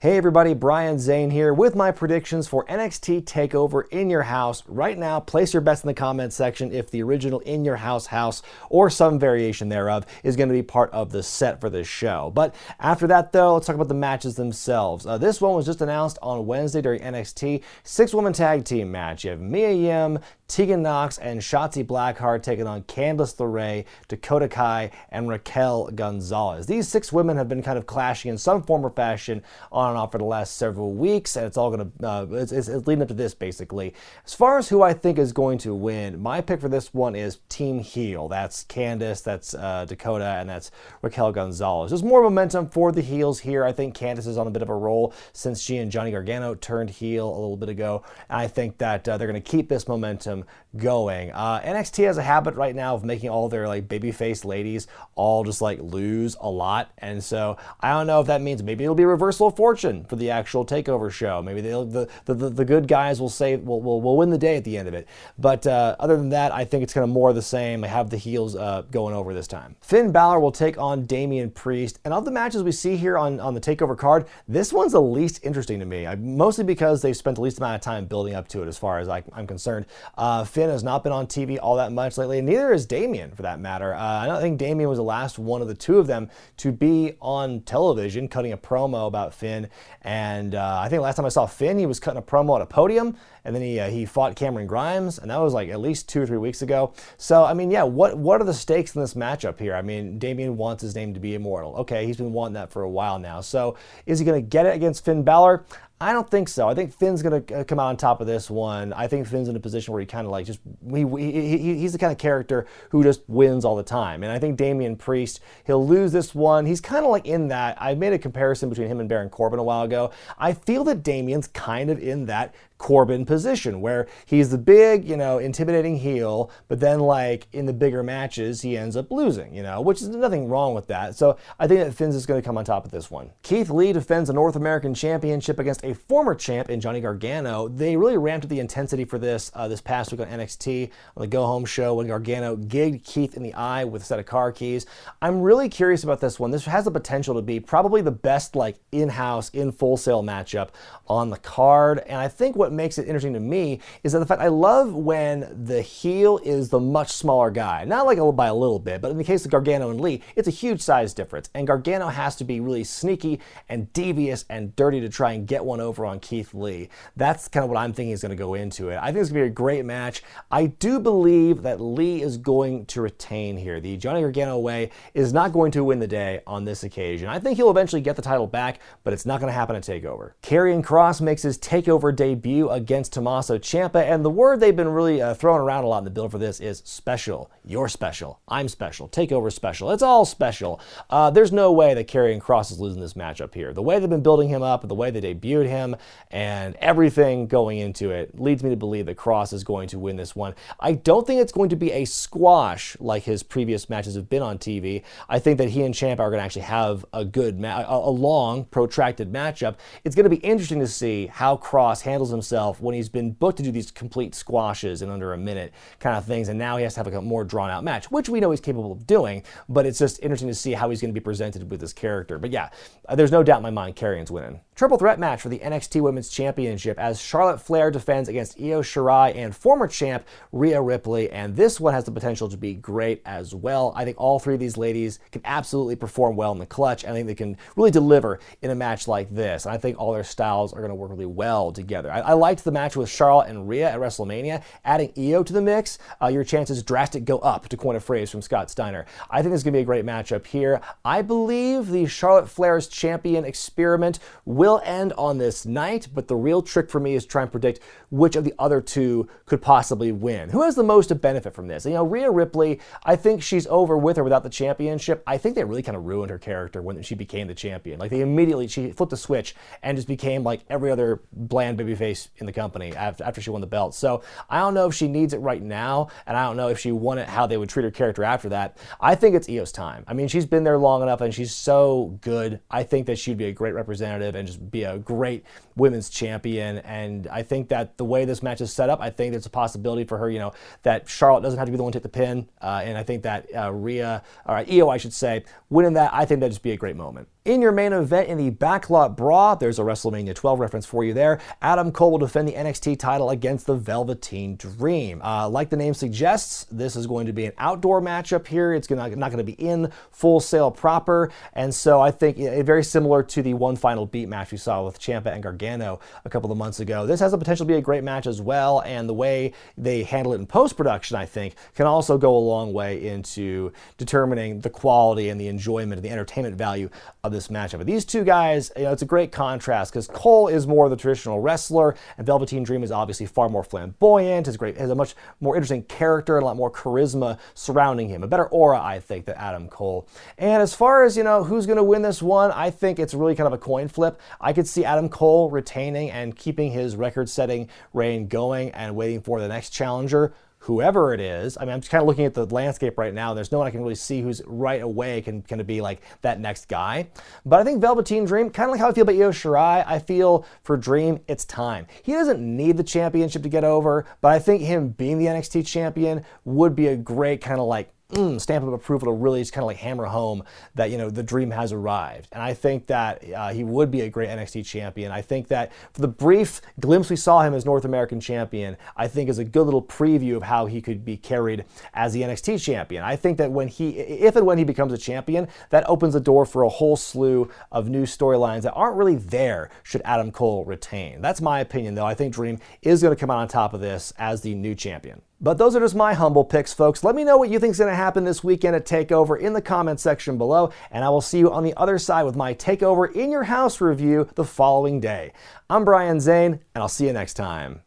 Hey everybody, Brian Zane here with my predictions for NXT Takeover In Your House. Right now, place your bets in the comments section if the original In Your House or some variation thereof is going to be part of the set for this show. But after that though, let's talk about the matches themselves. This one was just announced on Wednesday during NXT. 6-woman tag team match. You have Mia Yim, Tegan Knox, and Shotzi Blackheart taking on Candice LeRae, Dakota Kai, and Raquel Gonzalez. These 6 women have been kind of clashing in some form or fashion on and off for the last several weeks, and it's all going to it's leading up to this basically. As far as who I think is going to win, my pick for this one is Team Heel. That's Candice, that's Dakota, and that's Raquel Gonzalez. There's more momentum for the heels here. I think Candice is on a bit of a roll since she and Johnny Gargano turned heel a little bit ago, and I think that they're going to keep this momentum going. NXT has a habit right now of making all their like babyface ladies all just like lose a lot, and so I don't know if that means maybe it'll be a reversal of fortune for the actual Takeover show. Maybe the good guys will win the day at the end of it. But other than that, I think it's kind of more of the same. I have the heels going over this time. Finn Balor will take on Damien Priest, and of the matches we see here on the Takeover card, this one's the least interesting to me. Mostly because they've spent the least amount of time building up to it, as far as I'm concerned. Finn has not been on TV all that much lately, and neither is Damien for that matter. I don't think Damien was the last one of the two of them to be on television cutting a promo about Finn, and I think last time I saw Finn, he was cutting a promo at a podium, and then he fought Cameron Grimes, and that was like at least 2 or 3 weeks ago. So, I mean, yeah, what are the stakes in this matchup here? I mean, Damien wants his name to be immortal. Okay, he's been wanting that for a while now. So, is he going to get it against Finn Balor? I don't think so. I think Finn's going to come out on top of this one. I think Finn's in a position where he kind of like just, he's the kind of character who just wins all the time. And I think Damien Priest, he'll lose this one. He's kind of like in that. I made a comparison between him and Baron Corbin a while ago. I feel that Damien's kind of in that Corbin position where he's the big, intimidating heel, but then like in the bigger matches, he ends up losing, which is nothing wrong with that. So I think that Finn's is going to come on top of this one. Keith Lee defends the North American Championship against a former champ in Johnny Gargano. They really ramped up the intensity for this past week on NXT on the Go Home show when Gargano gigged Keith in the eye with a set of car keys. I'm really curious about this one. This has the potential to be probably the best like in-house, in Full Sail matchup on the card, and I think what makes it interesting to me is that the fact I love when the heel is the much smaller guy. Not like by a little bit, but in the case of Gargano and Lee, it's a huge size difference. And Gargano has to be really sneaky and devious and dirty to try and get one over on Keith Lee. That's kind of what I'm thinking is going to go into it. I think it's going to be a great match. I do believe that Lee is going to retain here. The Johnny Gargano way is not going to win the day on this occasion. I think he'll eventually get the title back, but it's not going to happen at TakeOver. Karrion Kross makes his TakeOver debut against Tommaso Ciampa, and the word they've been really throwing around a lot in the build for this is special. You're special. I'm special. TakeOver special. It's all special. There's no way that Karrion Kross is losing this matchup here. The way they've been building him up, the way they debuted him, and everything going into it leads me to believe that Kross is going to win this one. I don't think it's going to be a squash like his previous matches have been on TV. I think that he and Ciampa are going to actually have a good a long, protracted matchup. It's going to be interesting to see how Kross handles himself when he's been booked to do these complete squashes in under a minute kind of things, and now he has to have a more drawn out match, which we know he's capable of doing, but it's just interesting to see how he's going to be presented with this character. But yeah, there's no doubt in my mind Karrion's winning. Triple threat match for the NXT Women's Championship as Charlotte Flair defends against Io Shirai and former champ Rhea Ripley, and this one has the potential to be great as well. I think all 3 of these ladies can absolutely perform well in the clutch. I think they can really deliver in a match like this, and I think all their styles are going to work really well together. I liked the match with Charlotte and Rhea at WrestleMania. Adding Io to the mix, your chances drastic go up, to coin a phrase from Scott Steiner. I think this is going to be a great matchup here. I believe the Charlotte Flair's champion experiment will end on this night, but the real trick for me is try and predict which of the other 2 could possibly win. Who has the most to benefit from this? Rhea Ripley, I think she's over with or without the championship. I think they really kind of ruined her character when she became the champion. Like she flipped the switch and just became like every other bland babyface in the company after she won the belt. So I don't know if she needs it right now, and I don't know if she won it how they would treat her character after that. I think it's Io's time. I mean, she's been there long enough and she's so good. I think that she'd be a great representative and just be a great women's champion, and I think that the way this match is set up, I think there's a possibility for her, that Charlotte doesn't have to be the one to take the pin, and I think that Io, I should say, winning that, I think that'd just be a great moment. In your main event in the Backlot Brawl, there's a WrestleMania 12 reference for you there. Adam Cole will defend the NXT title against the Velveteen Dream. Like the name suggests, this is going to be an outdoor matchup here. It's not going to be in Full Sail proper, and so I think very similar to the one final beat match we saw with Ciampa and Gargano a couple of months ago. This has the potential to be a great match as well, and the way they handle it in post-production, I think, can also go a long way into determining the quality and the enjoyment and the entertainment value of this matchup. But these two guys, it's a great contrast because Cole is more the traditional wrestler, and Velveteen Dream is obviously far more flamboyant, has a much more interesting character and a lot more charisma surrounding him. A better aura, I think, than Adam Cole. And as far as, who's going to win this one, I think it's really kind of a coin flip. I could see Adam Cole retaining and keeping his record-setting reign going and waiting for the next challenger, whoever it is. I mean, I'm just kind of looking at the landscape right now. There's no one I can really see who's right away can be like that next guy. But I think Velveteen Dream, kind of like how I feel about Io Shirai, I feel for Dream, it's time. He doesn't need the championship to get over, but I think him being the NXT champion would be a great kind of like stamp of approval to really just kind of like hammer home that, the Dream has arrived. And I think that he would be a great NXT champion. I think that for the brief glimpse we saw him as North American champion, I think is a good little preview of how he could be carried as the NXT champion. I think that if and when he becomes a champion, that opens the door for a whole slew of new storylines that aren't really there should Adam Cole retain. That's my opinion, though. I think Dream is going to come out on top of this as the new champion. But those are just my humble picks, folks. Let me know what you think is going to happen this weekend at TakeOver in the comment section below, and I will see you on the other side with my TakeOver in your house review the following day. I'm Brian Zane, and I'll see you next time.